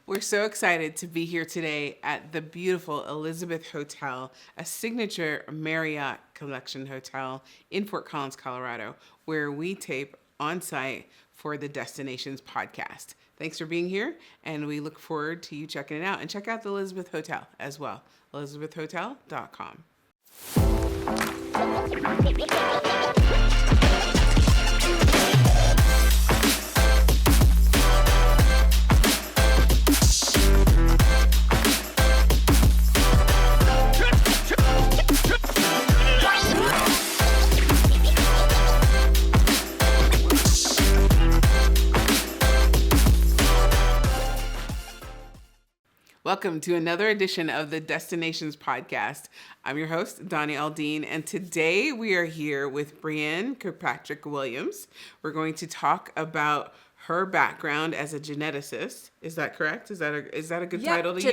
We're so excited to be here today at the beautiful Elizabeth Hotel, a signature Marriott Collection hotel in Fort Collins, Colorado, where we tape on site for the Destinations podcast. Thanks for being here, and we look forward to you checking it out. And check out the Elizabeth Hotel as well, elizabethhotel.com. Welcome to another edition of the Destinations podcast. I'm your host, Doni Aldine, and today we are here with Brianne Kirkpatrick Williams. We're going to talk about her background as a geneticist. Is that correct? Is that a good title to use?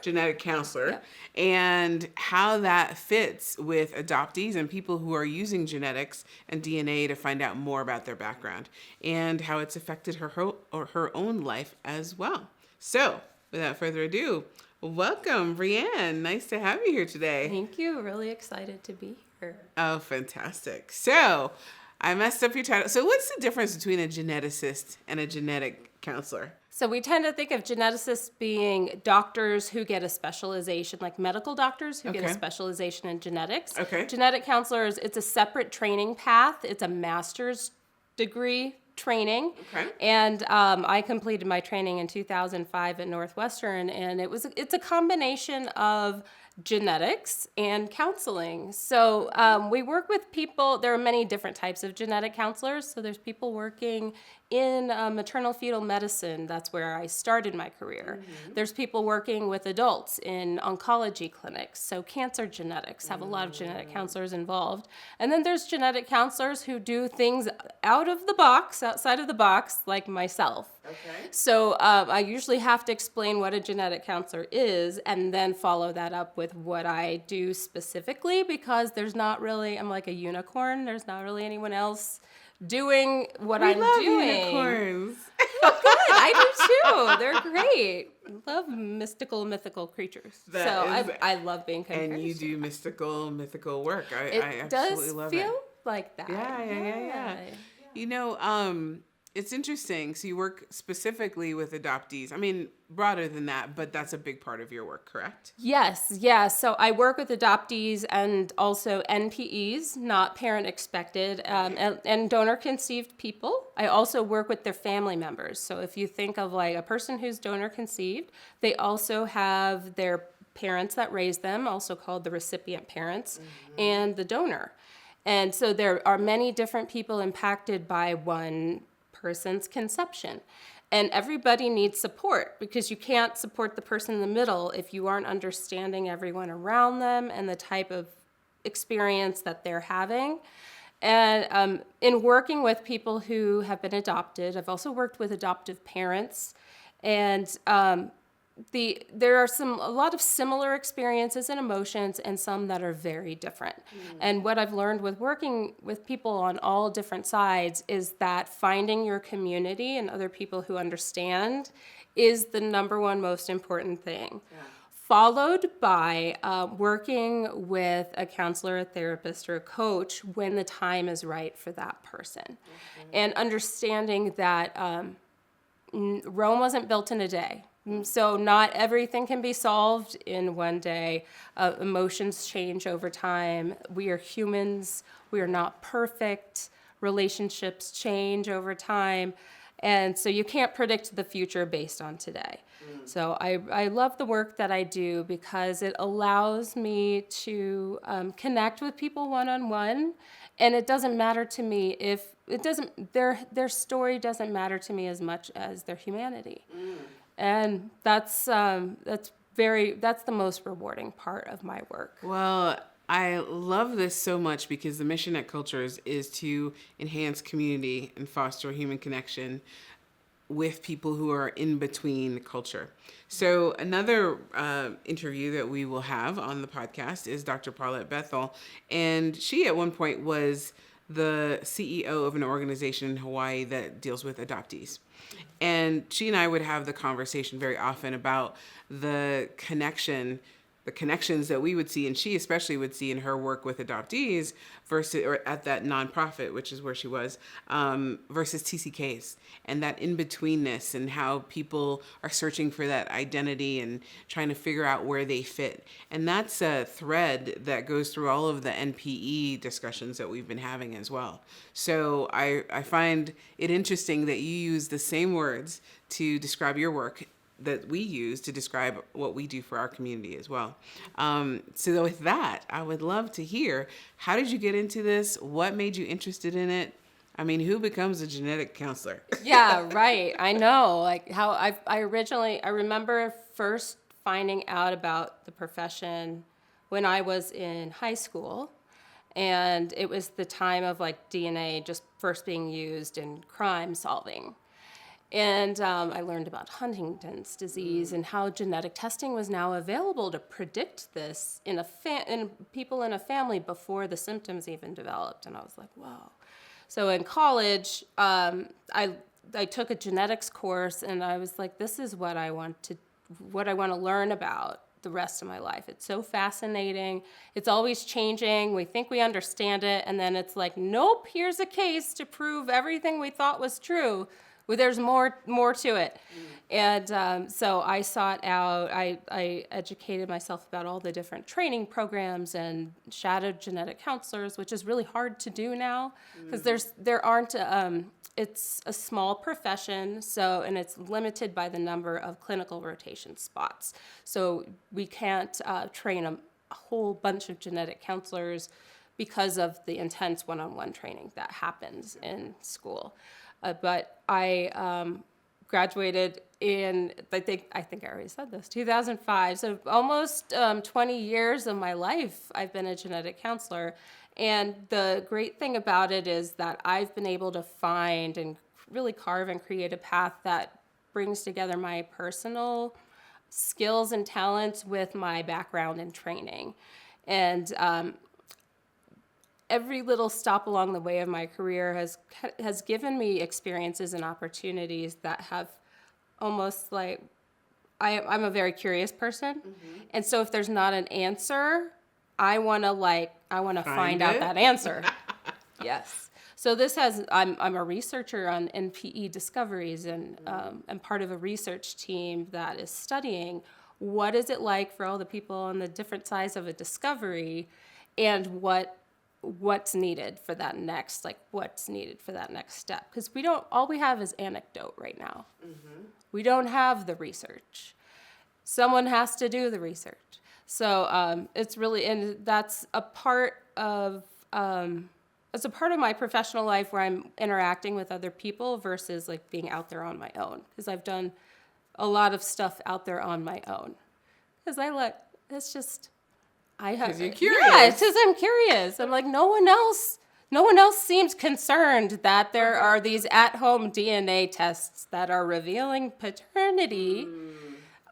Genetic counselor. Yep. And how that fits with adoptees and people who are using genetics and DNA to find out more about their background and how it's affected her own life as well. So, without further ado, welcome, Brianne. Nice to have you here today. Thank you. Really excited to be here. Oh, fantastic. So, I messed up your title. So, what's the difference between a geneticist and a genetic counselor? So, we tend to think of geneticists being doctors who get a specialization, like medical doctors who get a specialization in genetics. Okay. Genetic counselors, it's a separate training path. It's a master's degree training. Okay. And I completed my training in 2005 at Northwestern, and it's a combination of genetics and counseling. So we work with people. There are many different types of genetic counselors. So there's people working in maternal fetal medicine. That's where I started my career. Mm-hmm. There's people working with adults in oncology clinics. So cancer genetics have a lot of genetic counselors involved. And then there's genetic counselors who do things outside of the box, like myself. Okay. So I usually have to explain what a genetic counselor is and then follow that up with what I do specifically, because I'm like a unicorn. There's not really anyone else doing what I'm doing. Unicorns. Oh, good. I do too. They're great. Love mythical creatures. I love being compared. And you do mythical work. I absolutely love it. It does feel like that. Yeah. You know, it's interesting. So you work specifically with adoptees. I mean, broader than that, but that's a big part of your work, correct? Yes. Yeah. So I work with adoptees and also NPEs, not parent expected, and donor conceived people. I also work with their family members. So if you think of like a person who's donor conceived, they also have their parents that raised them, also called the recipient parents, and the donor. And so there are many different people impacted by one person's conception. And everybody needs support, because you can't support the person in the middle if you aren't understanding everyone around them and the type of experience that they're having. And in working with people who have been adopted, I've also worked with adoptive parents, and there are a lot of similar experiences and emotions, and some that are very different. And what I've learned with working with people on all different sides is that finding your community and other people who understand is the number one most important thing. Yeah. Followed by working with a counselor, a therapist, or a coach when the time is right for that person. And understanding that Rome wasn't built in a day. So not everything can be solved in one day. Emotions change over time. We are humans. We are not perfect. Relationships change over time. And so you can't predict the future based on today. So I love the work that I do because it allows me to connect with people one-on-one. And it doesn't matter to me their story doesn't matter to me as much as their humanity. And that's the most rewarding part of my work. Well, I love this so much because the mission at Cultures is to enhance community and foster human connection with people who are in between culture. So another interview that we will have on the podcast is Dr. Paulette Bethel, and she at one point was the CEO of an organization in Hawaii that deals with adoptees. And she and I would have the conversation very often about the connections that we would see, and she especially would see in her work with adoptees versus, or at that nonprofit, which is where she was, versus TCKs, and that in-betweenness, and how people are searching for that identity and trying to figure out where they fit. And that's a thread that goes through all of the NPE discussions that we've been having as well. So I find it interesting that you use the same words to describe your work that we use to describe what we do for our community as well. So with that, I would love to hear, how did you get into this? What made you interested in it? I mean, who becomes a genetic counselor? Yeah, right. I know. Like how I remember first finding out about the profession when I was in high school. And it was the time of like DNA just first being used in crime solving. And I learned about Huntington's disease and how genetic testing was now available to predict this in people in a family before the symptoms even developed. And I was like, whoa. So in college, I took a genetics course, and I was like, this is what I want to learn about the rest of my life. It's so fascinating. It's always changing. We think we understand it, and then it's like, nope, here's a case to prove everything we thought was true. Well, there's more to it. And so I sought out, I educated myself about all the different training programs and shadowed genetic counselors, which is really hard to do now because there aren't, it's a small profession, and it's limited by the number of clinical rotation spots. So we can't train a whole bunch of genetic counselors because of the intense one-on-one training that happens in school. But I graduated in, I think I already said this, 2005. So almost 20 years of my life, I've been a genetic counselor. And the great thing about it is that I've been able to find and really carve and create a path that brings together my personal skills and talents with my background and training. And every little stop along the way of my career has given me experiences and opportunities that have almost like, I'm a very curious person. Mm-hmm. And so if there's not an answer, I want to find out that answer. Yes. So I'm a researcher on NPE discoveries and I'm part of a research team that is studying what is it like for all the people on the different sides of a discovery, and what's needed for that next step. Because all we have is anecdote right now. Mm-hmm. We don't have the research. Someone has to do the research. So it's really, and that's a part of my professional life where I'm interacting with other people versus like being out there on my own. Because I've done a lot of stuff out there on my own. Because because you're curious. Yeah, it's because I'm curious. I'm like, no one else seems concerned that there are these at-home DNA tests that are revealing paternity.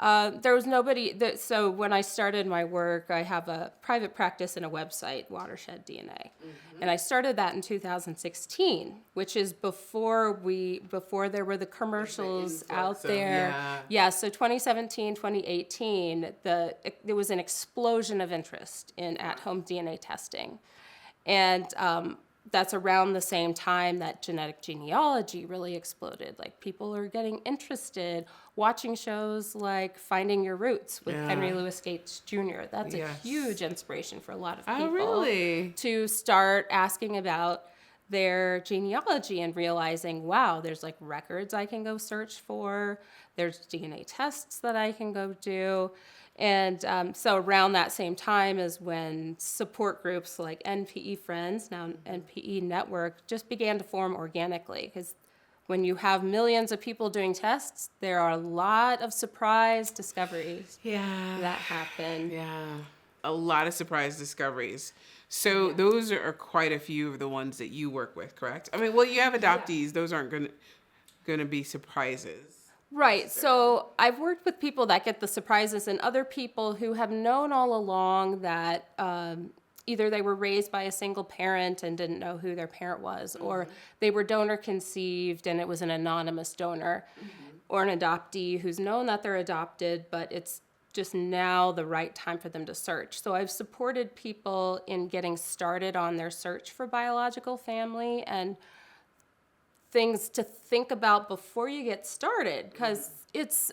There was nobody so when I started my work, I have a private practice and a website, Watershed DNA. Mm-hmm. And I started that in 2016, which is before there were the commercials out there. Yeah, so 2017, 2018, there was an explosion of interest in at-home DNA testing. And that's around the same time that genetic genealogy really exploded. Like, people are getting interested, watching shows like Finding Your Roots with Henry Louis Gates Jr. That's a huge inspiration for a lot of people to start asking about their genealogy and realizing, wow, there's like records I can go search for. There's DNA tests that I can go do. And so around that same time is when support groups like NPE Friends, now NPE Network, just began to form organically. Because when you have millions of people doing tests, there are a lot of surprise discoveries that happen. Yeah, a lot of surprise discoveries. So those are quite a few of the ones that you work with, correct? I mean, well, you have adoptees. Yeah. Those aren't going to be surprises. Right. So I've worked with people that get the surprises and other people who have known all along that either they were raised by a single parent and didn't know who their parent was, or they were donor conceived and it was an anonymous donor, or an adoptee who's known that they're adopted, but it's just now the right time for them to search. So I've supported people in getting started on their search for biological family and things to think about before you get started, because it's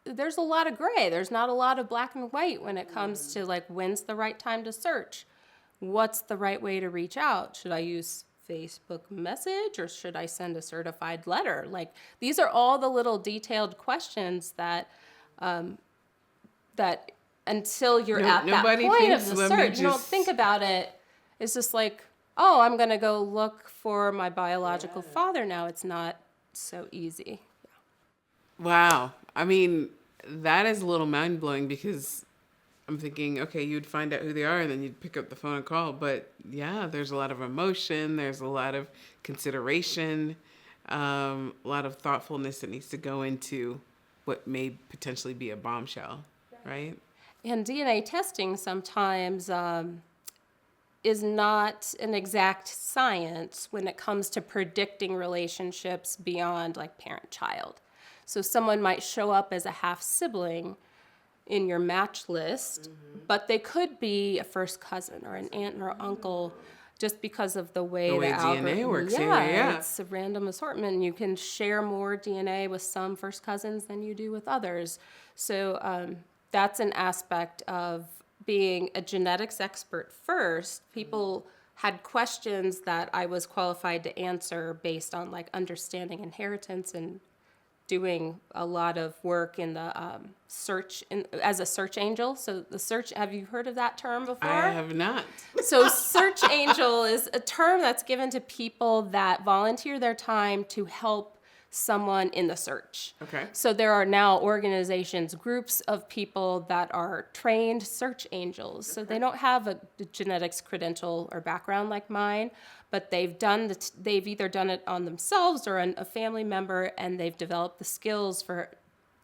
there's a lot of gray. There's not a lot of black and white when it comes to like, when's the right time to search? What's the right way to reach out? Should I use Facebook message or should I send a certified letter? Like, these are all the little detailed questions that that until you're at that point of the search, you don't think about it. It's just like, oh, I'm going to go look for my biological father now. It's not so easy. Wow. I mean, that is a little mind-blowing, because I'm thinking, okay, you'd find out who they are and then you'd pick up the phone and call. But yeah, there's a lot of emotion. There's a lot of consideration, a lot of thoughtfulness that needs to go into what may potentially be a bombshell, right? And DNA testing sometimes is not an exact science when it comes to predicting relationships beyond like parent-child. So someone might show up as a half-sibling in your match list, but they could be a first cousin or an aunt or uncle, just because of the way the DNA works. Yeah, it's a random assortment. You can share more DNA with some first cousins than you do with others. So that's an aspect of being a genetics expert first. People had questions that I was qualified to answer based on like understanding inheritance and doing a lot of work in the as a search angel. So the search, have you heard of that term before? I have not. So search angel is a term that's given to people that volunteer their time to help someone in the search. Okay. So there are now organizations, groups of people that are trained search angels. So they don't have a genetics credential or background like mine, but they've either done it on themselves or on a family member, and they've developed the skills for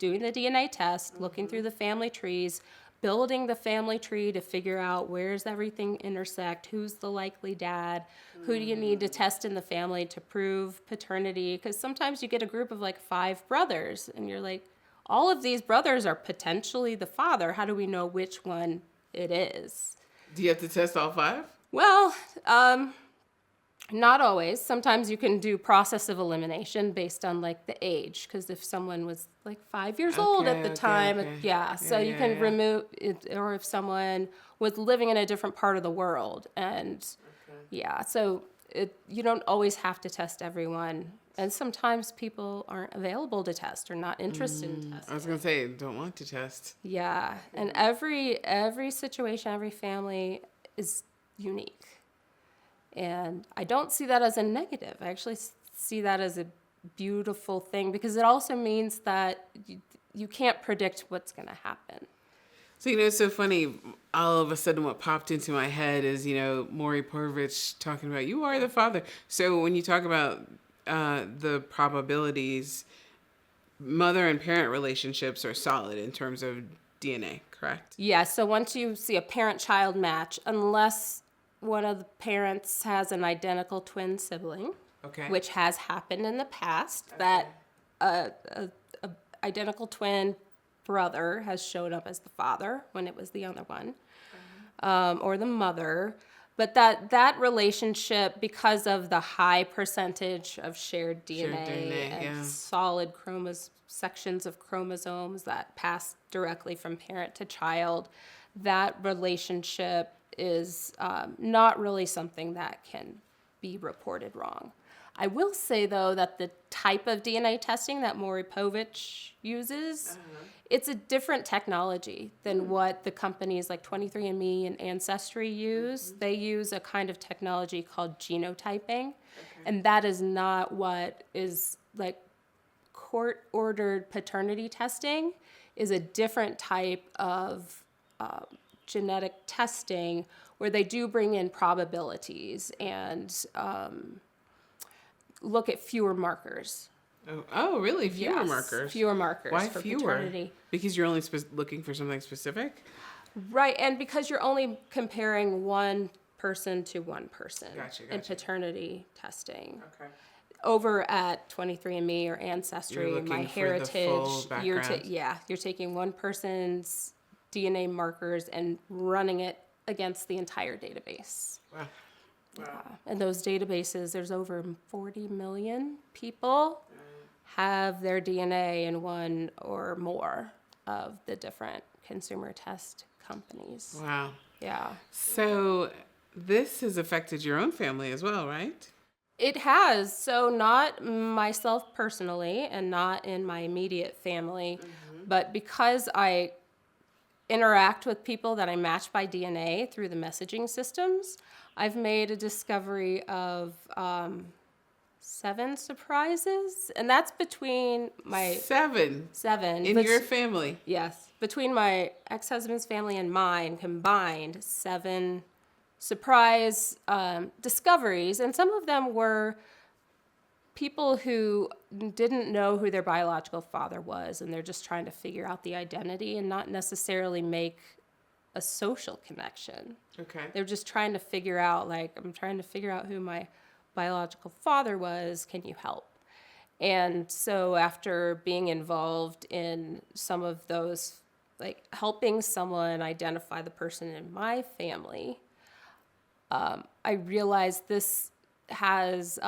doing the DNA test, looking through the family trees, building the family tree to figure out where's everything intersect, who's the likely dad, who do you need to test in the family to prove paternity, because sometimes you get a group of like 5 brothers and you're like, all of these brothers are potentially the father. How do we know which one it is? Do you have to test all 5? Well, not always. Sometimes you can do process of elimination based on like the age, because if someone was like 5 years old at the time, so you can remove it, or if someone was living in a different part of the world, and so you don't always have to test everyone, and sometimes people aren't available to test or not interested in testing. I was gonna say, don't want to test. Yeah, and every situation, every family is unique. And I don't see that as a negative. I actually see that as a beautiful thing, because it also means that you can't predict what's going to happen. So, it's so funny. All of a sudden, what popped into my head is, Maury Povich talking about, you are the father. So when you talk about the probabilities, mother and parent relationships are solid in terms of DNA, correct? Yeah, so once you see a parent-child match, unless one of the parents has an identical twin sibling, which has happened in the past, that a identical twin brother has showed up as the father when it was the other one, or the mother. But that relationship, because of the high percentage of shared DNA and solid sections of chromosomes that pass directly from parent to child, that relationship is not really something that can be reported wrong. I will say, though, that the type of DNA testing that Maury Povich uses, it's a different technology than what the companies like 23andMe and Ancestry use. They use a kind of technology called genotyping, and that is not what is like court-ordered paternity testing. Is a different type of genetic testing where they do bring in probabilities and look at fewer markers. Oh, really? Fewer markers? Fewer markers. Why for fewer? Paternity. Because you're only looking for something specific? Right, and because you're only comparing one person to one person Gotcha. in paternity testing. Okay. Over at 23andMe or Ancestry, You're looking My for the full Heritage, you're background. you're taking one person's DNA markers and running it against the entire database. Wow. And those databases, there's over 40 million people have their DNA in one or more of the different consumer test companies. Wow. Yeah. So this has affected your own family as well, right? It has. So not myself personally and not in my immediate family, but because I interact with people that I match by DNA through the messaging systems, I've made a discovery of 7 surprises, and that's between my Seven in but- your family. Yes, between my ex-husband's family and mine combined, 7 surprise discoveries, and some of them were people who didn't know who their biological father was, and they're just trying to figure out the identity and not necessarily make a social connection. Okay. They're just trying to figure out, like, I'm trying to figure out who my biological father was. Can you help? And so after being involved in some of those, like helping someone identify the person in my family, I realized this has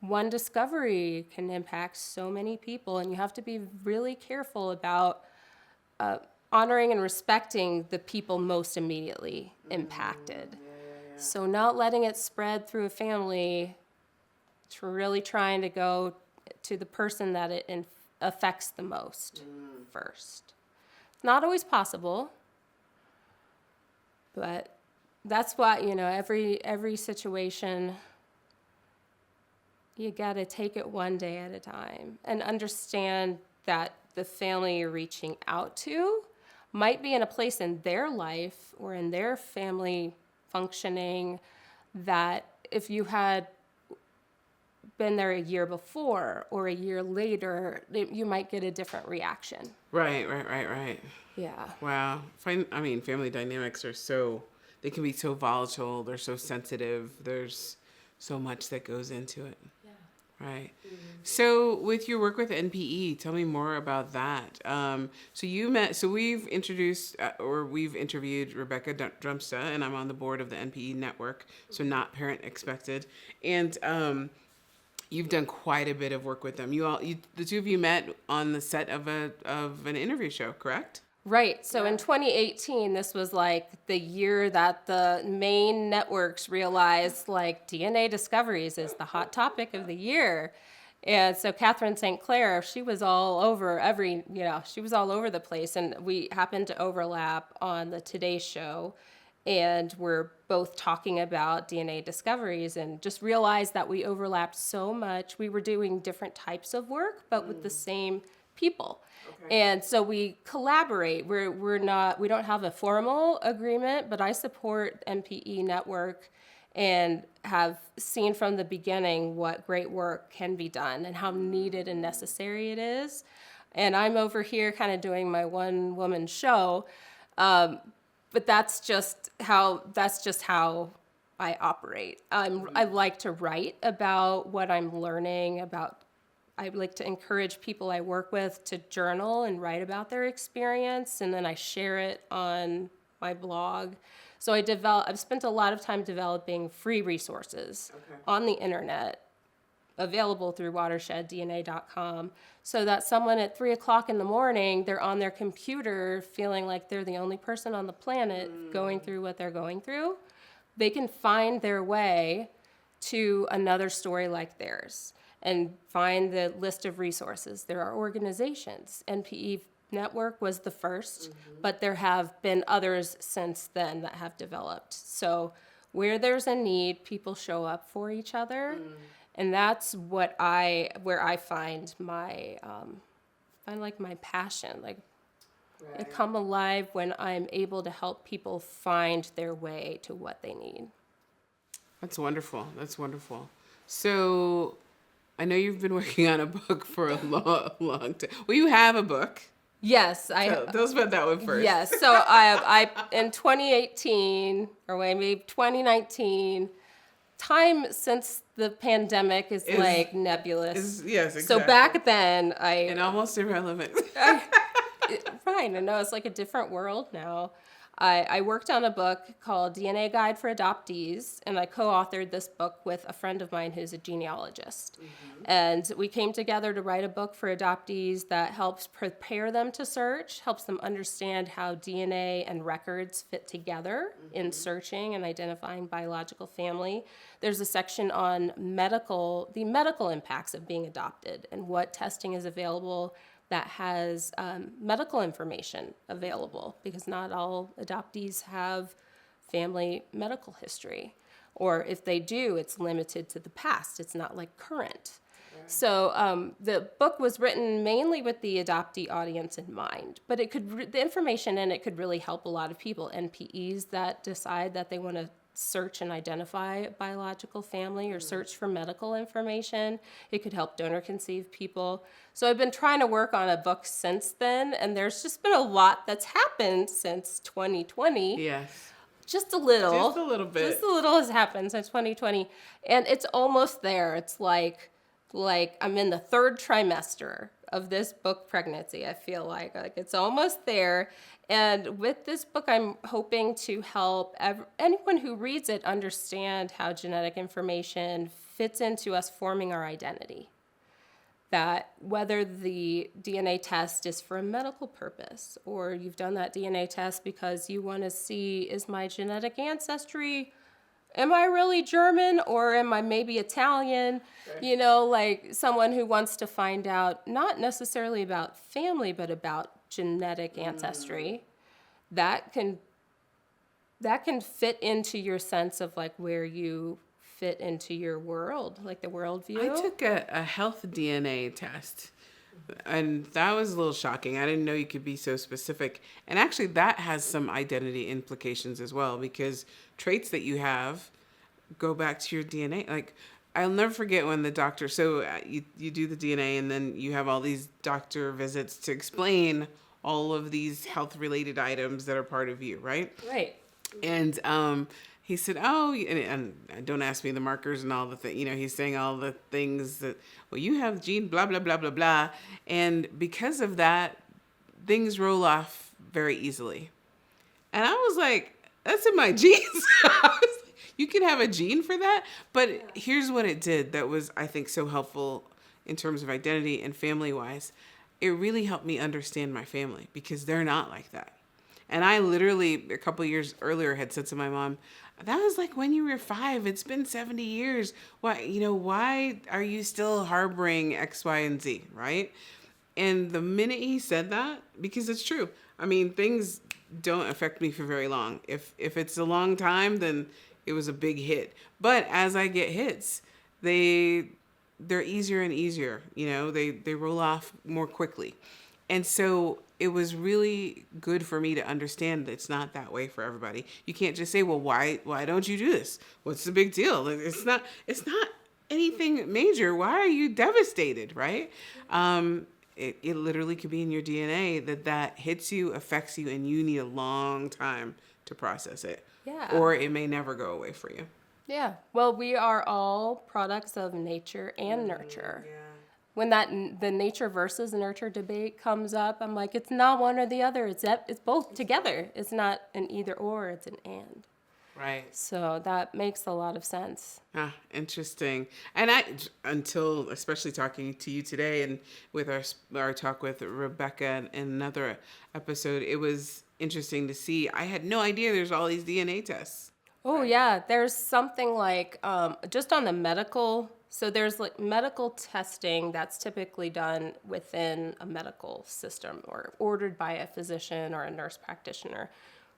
one discovery can impact so many people, and you have to be really careful about honoring and respecting the people most immediately impacted. So not letting it spread through a family, really trying to go to the person that it affects the most first. Not always possible, but that's why, every situation, you gotta take it one day at a time and understand that the family you're reaching out to might be in a place in their life or in their family functioning that if you had been there a year before or a year later, you might get a different reaction. Right. Yeah. Wow. Family dynamics they can be so volatile. They're so sensitive. There's so much that goes into it. Yeah. Right. Mm-hmm. So with your work with NPE, tell me more about that. We've interviewed Rebecca Drumsta, and I'm on the board of the NPE network, so not parent expected. And you've done quite a bit of work with them. The two of you met on the set of an interview show, correct? Right. So in 2018, this was like the year that the main networks realized like DNA discoveries is the hot topic of the year. And so Catherine St. Clair, she was all over she was all over the place. And we happened to overlap on the Today Show. And we're both talking about DNA discoveries and just realized that we overlapped so much. We were doing different types of work, but with the same people. Okay. And so we collaborate. We don't have a formal agreement, but I support NPE Network and have seen from the beginning what great work can be done and how needed and necessary it is. And I'm over here kind of doing my one-woman show, but that's just how I operate. I like to write about what I'm learning about. I like to encourage people I work with to journal and write about their experience, and then I share it on my blog. So I've spent a lot of time developing free resources on the internet, available through watersheddDNA.com, so that someone at 3:00 in the morning, they're on their computer feeling like they're the only person on the planet going through what they're going through. They can find their way to another story like theirs and find the list of resources. There are organizations. NPE Network was the first, but there have been others since then that have developed. So where there's a need, people show up for each other. And that's where I find my passion. Like, I come alive when I'm able to help people find their way to what they need. That's wonderful. So I know you've been working on a book for a long time. Well, you have a book. Yes, Tell us about that one first. Yes, so I in 2018 or maybe 2019, time since the pandemic is like nebulous. Yes, exactly. So back then, And almost irrelevant. right, I know it's like a different world now. I worked on a book called DNA Guide for Adoptees, and I co-authored this book with a friend of mine who's a genealogist. And we came together to write a book for adoptees that helps prepare them to search, helps them understand how DNA and records fit together in searching and identifying biological family. There's a section on the medical impacts of being adopted and what testing is available that has medical information available, because not all adoptees have family medical history. Or if they do, it's limited to the past. It's not like current. So the book was written mainly with the adoptee audience in mind, but the information in it could really help a lot of people, NPEs that decide that they want to search and identify biological family or search for medical information. It could help donor-conceived people. So I've been trying to work on a book since then, and there's just been a lot that's happened since 2020. Yes. Just a little. Just a little bit. Just a little has happened since 2020. And it's almost there. It's like I'm in the third trimester of this book pregnancy, I feel like it's almost there. And with this book, I'm hoping to help anyone who reads it understand how genetic information fits into us forming our identity. That whether the DNA test is for a medical purpose, or you've done that DNA test because you want to see, is my genetic ancestry, am I really German or am I maybe Italian? Okay. You know, like someone who wants to find out not necessarily about family, but about genetic ancestry. That can fit into your sense of like where you fit into your world, like the worldview. I took a health DNA test, and that was a little shocking. I didn't know you could be so specific. And actually, that has some identity implications as well, because traits that you have go back to your DNA. Like, I'll never forget when the doctor, you do the DNA, and then you have all these doctor visits to explain all of these health-related items that are part of you, right? Right. And he said, and don't ask me the markers and all the things, he's saying all the things that, well, you have gene blah, blah, blah, blah, blah. And because of that, things roll off very easily. And I was like, that's in my genes. You can have a gene for that. But here's what it did that was, I think, so helpful in terms of identity and family-wise. It really helped me understand my family, because they're not like that. And I literally, a couple of years earlier, had said to my mom, that was like when you were 5. It's been 70 years. Why are you still harboring X, Y, and Z, right? And the minute he said that, because it's true. I mean, things don't affect me for very long. If it's a long time, then it was a big hit. But as I get hits, they're easier and easier. They roll off more quickly. And so it was really good for me to understand that it's not that way for everybody. You can't just say, well, why don't you do this? What's the big deal? It's not anything major. Why are you devastated, right? It literally could be in your DNA that hits you, affects you, and you need a long time to process it. Yeah. Or it may never go away for you. Yeah. Well, we are all products of nature and nurture. Yeah. When the nature versus nurture debate comes up, I'm like, it's not one or the other. It's both together. It's not an either or, it's an and. Right. So that makes a lot of sense. Interesting. And until especially talking to you today and with our talk with Rebecca in another episode, it was interesting to see. I had no idea there's all these DNA tests. Oh, yeah. There's something like just on the medical. So there's like medical testing that's typically done within a medical system or ordered by a physician or a nurse practitioner.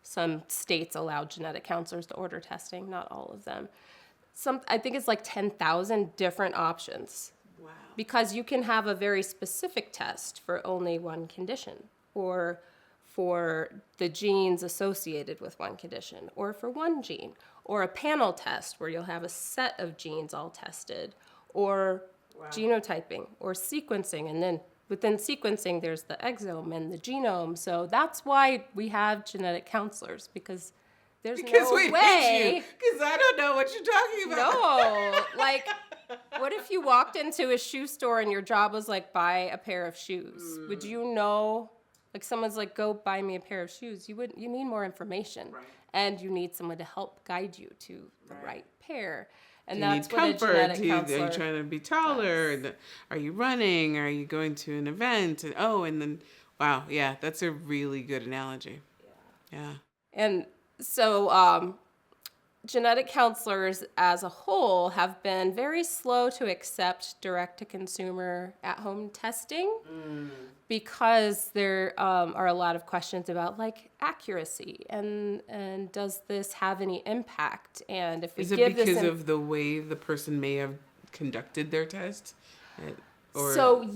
Some states allow genetic counselors to order testing, not all of them. I think it's like 10,000 different options. Wow. Because you can have a very specific test for only one condition, or for the genes associated with one condition, or for one gene, or a panel test where you'll have a set of genes all tested, or genotyping, or sequencing, and then within sequencing, there's the exome and the genome. So that's why we have genetic counselors, because there's no we way. need you, because I don't know what you're talking about. No, like, what if you walked into a shoe store and your job was like, buy a pair of shoes? Would you know? Like, someone's like, go buy me a pair of shoes. You need more information, Right. and you need someone to help guide you to the right pair. And You that's need what a comfort. genetic Are you counselor. trying to be taller? And are you running? Are you going to an event? And then, wow, yeah, that's a really good analogy. Yeah. And so genetic counselors as a whole have been very slow to accept direct-to-consumer at-home testing because there are a lot of questions about, like, accuracy and does this have any impact? And if we Is it give because this of the way the person may have conducted their test? Or So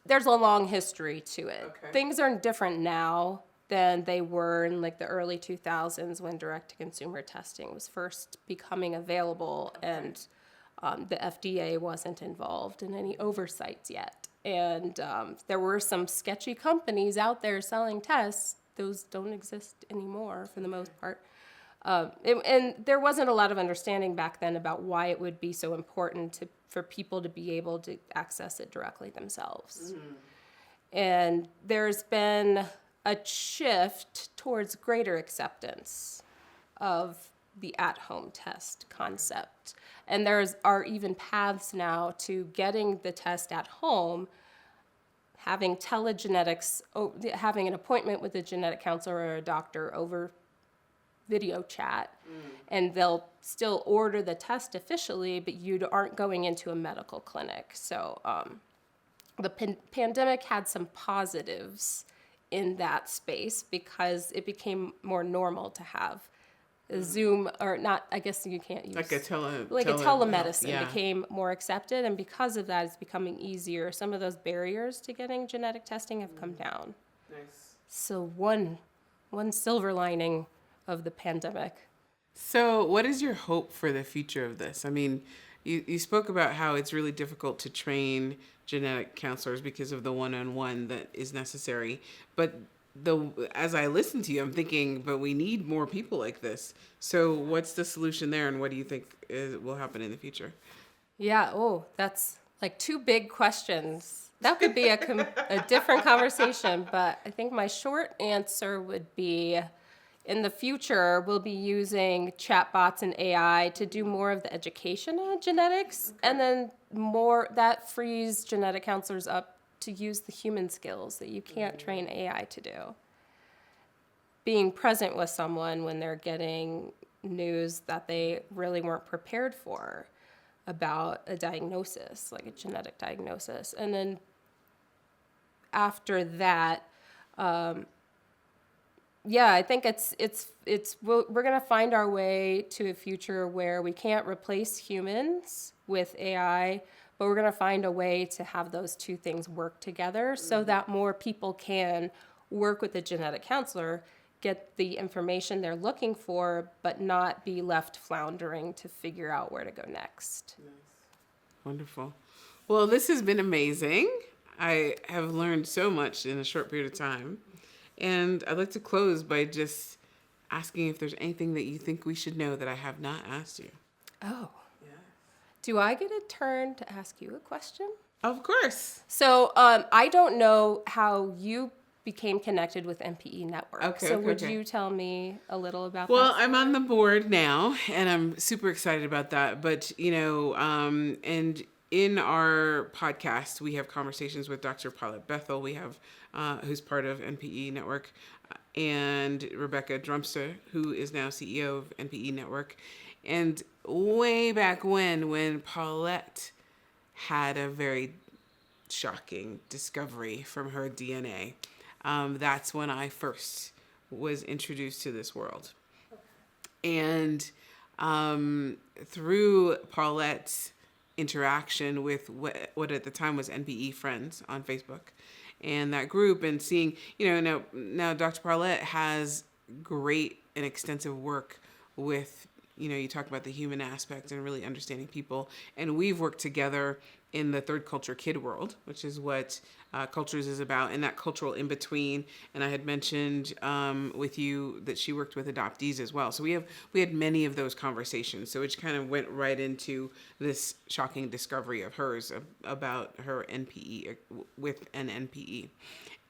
there's a long history to it. Okay. Things are different now than they were in like the early 2000s when direct-to-consumer testing was first becoming available, and the FDA wasn't involved in any oversights yet. And there were some sketchy companies out there selling tests. Those don't exist anymore for the most part. And there wasn't a lot of understanding back then about why it would be so important for people to be able to access it directly themselves. And there's been a shift towards greater acceptance of the at-home test concept. And are even paths now to getting the test at home, having telegenetics, having an appointment with a genetic counselor or a doctor over video chat, and they'll still order the test officially, but you aren't going into a medical clinic. So the pandemic had some positives in that space because it became more normal to have a Zoom, or not, I guess you can't use. like a telemedicine yeah. became more accepted, and because of that, it's becoming easier. Some of those barriers to getting genetic testing have come down. Nice. So one silver lining of the pandemic. So what is your hope for the future of this? I mean, you spoke about how it's really difficult to train genetic counselors because of the one-on-one that is necessary. But as I listen to you, I'm thinking, but we need more people like this. So what's the solution there, and what do you think will happen in the future? Yeah, that's like two big questions. That could be a different conversation, but I think my short answer would be, in the future, we'll be using chatbots and AI to do more of the education on genetics, and then that frees genetic counselors up to use the human skills that you can't train AI to do. Being present with someone when they're getting news that they really weren't prepared for about a diagnosis, like a genetic diagnosis. And then after that, I think we're going to find our way to a future where we can't replace humans with AI, but we're going to find a way to have those two things work together so that more people can work with a genetic counselor, get the information they're looking for, but not be left floundering to figure out where to go next. Nice. Wonderful. Well, this has been amazing. I have learned so much in a short period of time. And I'd like to close by just asking if there's anything that you think we should know that I have not asked you. Oh. Do I get a turn to ask you a question? Of course. So I don't know how you became connected with MPE Network. Okay. Would you tell me a little about that? Well, I'm on the board now, and I'm super excited about that. But, and in our podcast, we have conversations with Dr. Paulette Bethel. We have, who's part of NPE Network, and Rebecca Drumster, who is now CEO of NPE Network. And way back when Paulette had a very shocking discovery from her DNA, that's when I first was introduced to this world. And through Paulette's interaction with what at the time was NPE Friends on Facebook, and that group, and seeing, now Dr. Paulette has great and extensive work with, you talk about the human aspect and really understanding people. And we've worked together in the third culture kid world, which is what Cultures is about, and that cultural in between. And I had mentioned with you that she worked with adoptees as well. So we had many of those conversations. So it kind of went right into this shocking discovery of hers about her NPE with an NPE.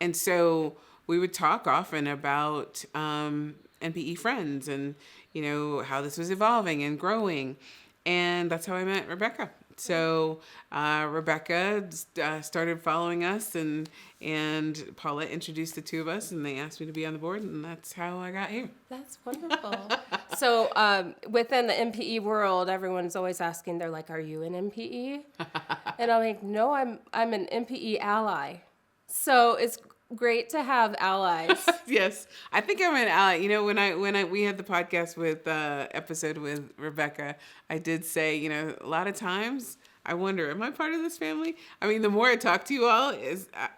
And so we would talk often about NPE friends and, you know, how this was evolving and growing. And that's how I met Rebecca. So Rebecca started following us, and Paulette introduced the two of us, and they asked me to be on the board, and that's how I got here. That's wonderful. So within the MPE world, everyone's always asking, they're like, are you an MPE? And I'm like, no, I'm an MPE ally. So it's great to have allies. Yes, I think I'm an ally. You know, when we had the podcast with episode with Rebecca, I did say, you know, a lot of times I wonder, am I part of this family? I mean, the more I talk to you all,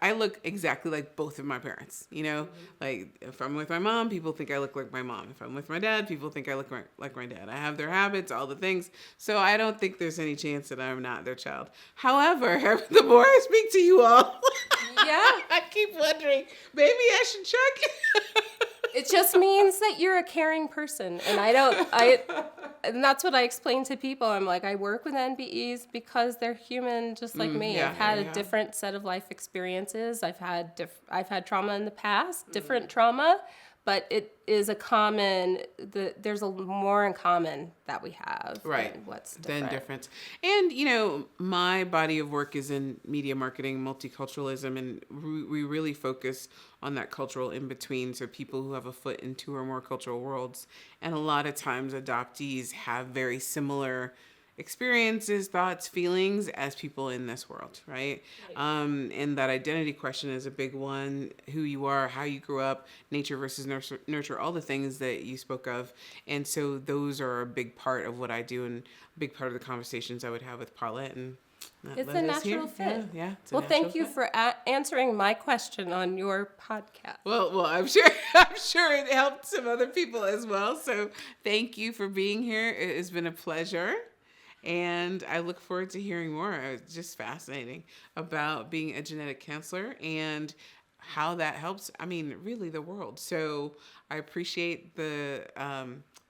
I look exactly like both of my parents. You know, like if I'm with my mom, people think I look like my mom. If I'm with my dad, people think I look like my dad. I have their habits, all the things. So I don't think there's any chance that I'm not their child. However, the more I speak to you all, yeah, I keep wondering, maybe I should check. It just means that you're a caring person, and and that's what I explain to people. I'm like, I work with NPEs because they're human, just like me. Yeah, I've had yeah. a different set of life experiences. I've had trauma in the past, different trauma, but it is a common. There's a more in common that we have. Right. Than what's different. Difference. And, you know, my body of work is in media marketing, multiculturalism, and we really focus on that cultural in between. So people who have a foot in two or more cultural worlds. And a lot of times adoptees have very similar experiences, thoughts, feelings as people in this world, right? And that identity question is a big one. Who you are, how you grew up, nature versus nurture, all the things that you spoke of. And so those are a big part of what I do and a big part of the conversations I would have with Paulette. And it's a natural fit. Yeah. Well, thank you for answering my question on your podcast. Well, I'm sure it helped some other people as well. So thank you for being here. It has been a pleasure. And I look forward to hearing more. It's just fascinating about being a genetic counselor and how that helps, I mean, really the world. So I appreciate the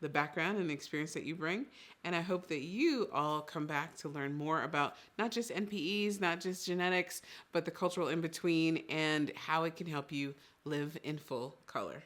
background and the experience that you bring. And I hope that you all come back to learn more about not just NPEs, not just genetics, but the cultural in-between and how it can help you live in full color.